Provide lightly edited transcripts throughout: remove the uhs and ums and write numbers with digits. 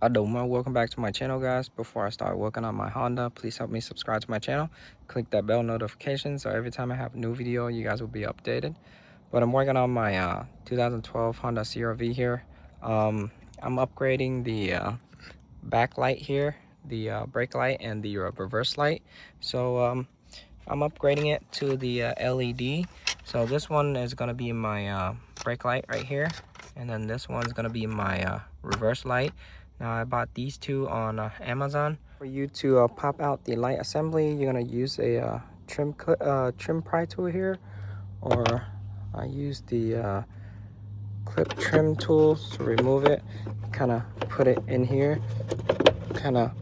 Adoma, welcome back to my channel, guys. Before I start working on my Honda, please help me subscribe to my channel. Click that bell notification so every time I have a new video, you guys will be updated. But I'm working on my 2012 Honda CR-V here. I'm upgrading the backlight here, the brake light and the reverse light. So I'm upgrading it to the LED. So this one is going to be my brake light right here, and then this one's going to be my reverse light. Now I bought these two on Amazon. For you to pop out the light assembly, you're going to use a trim pry tool here, or I use the clip trim tool to remove it. Kind of put it in here, kind of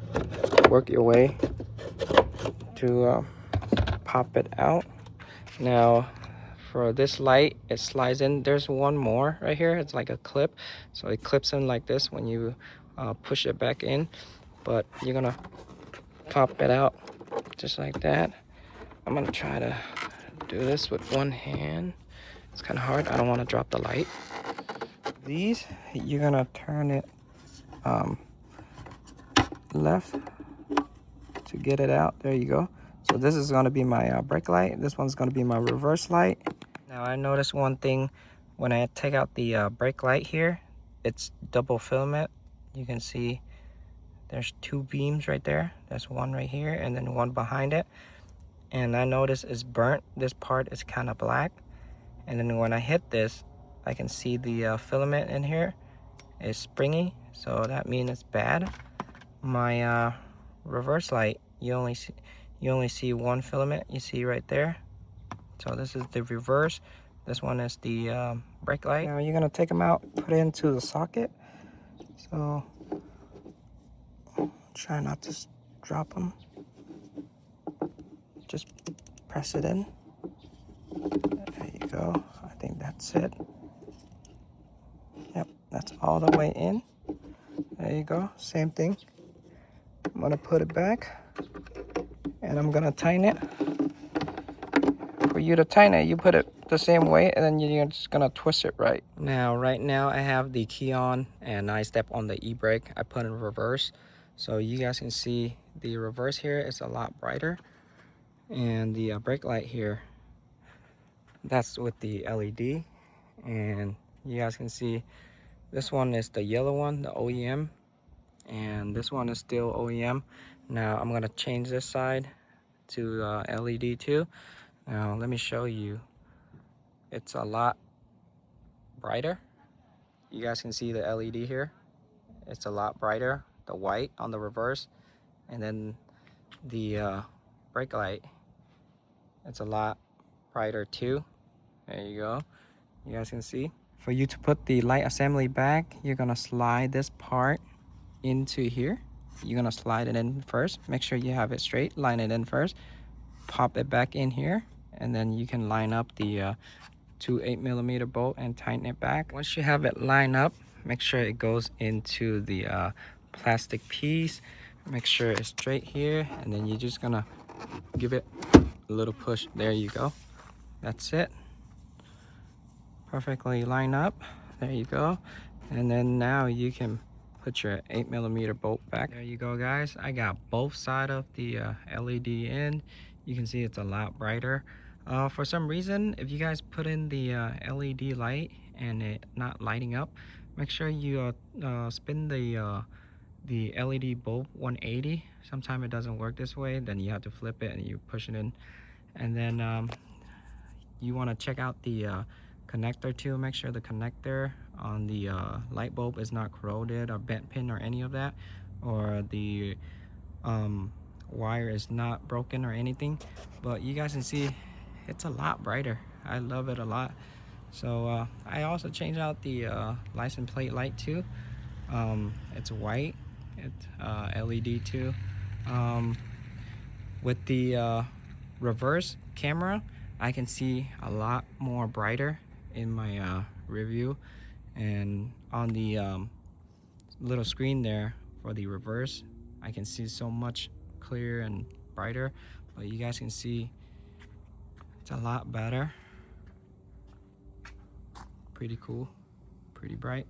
work your way to pop it out. Now for this light, it slides in. There's one more right here. It's like a clip, so it clips in like this when you push it back in. But you're gonna pop it out just like that. I'm gonna try to do this with one hand. It's kind of hard. I don't want to drop the light. These, you're gonna turn it left to get it out. There you go. So this is going to be my brake light. This one's going to be my reverse light. Now I noticed one thing when I take out the brake light here. It's double filament. You can see there's two beams right there. There's one right here and then one behind it. And I noticed it's burnt. This part is kind of black. And then when I hit this, I can see the filament in here is springy. So that means it's bad. My reverse light, you only see one filament. You see right there. So this is the reverse. This one is the brake light. Now you're gonna take them out, put it into the socket. So try not to drop them. Just press it in. There you go. I think that's it. Yep, that's all the way in. There you go. Same thing. I'm gonna put it back and I'm gonna tighten it. For you to tighten it, you put it the same way and then you're just gonna twist it right. Right now I have the key on and I step on the e-brake. I put in reverse. So you guys can see the reverse here is a lot brighter. And the brake light here, that's with the LED. And you guys can see this one is the yellow one, the OEM. And this one is still OEM. Now I'm gonna change this side to LED too. Now let me show you. It's a lot brighter. You guys can see the LED here. It's a lot brighter, the white on the reverse. And then the brake light, it's a lot brighter too. There you go. You guys can see. For you to put the light assembly back, you're gonna slide this part into here. You're gonna slide it in first. Make sure you have it straight. Line it in first. Pop it back in here. And then you can line up the two 8mm bolt and tighten it back. Once you have it lined up, make sure it goes into the plastic piece. Make sure it's straight here, and then you're just gonna give it a little push. There you go. That's it. Perfectly lined up. There you go. And then now you can put your 8mm bolt back. There you go, guys. I got both sides of the LED in. You can see it's a lot brighter. For some reason, if you guys put in the LED light and it not lighting up, make sure you spin the LED bulb 180. Sometimes it doesn't work this way. Then you have to flip it and you push it in. And then you want to check out the connector too. Make sure the connector on the light bulb is not corroded or bent pin or any of that, or the wire is not broken or anything. But you guys can see it's a lot brighter. I love it a lot. So I also changed out the license plate light too. It's white. It's LED too. With the reverse camera, I can see a lot more brighter in my review, and on the little screen there for the reverse, I can see so much clearer and brighter. But you guys can see it's a lot better. Pretty cool, pretty bright.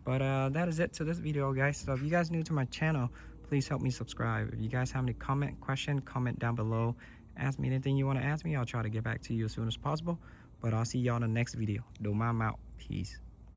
But that is it to this video, guys. So if you guys new to my channel, please help me subscribe. If you guys have any comment down below. Ask me anything you want to ask me. I'll try to get back to you as soon as possible. But I'll see y'all in the next video. Domam out. Peace.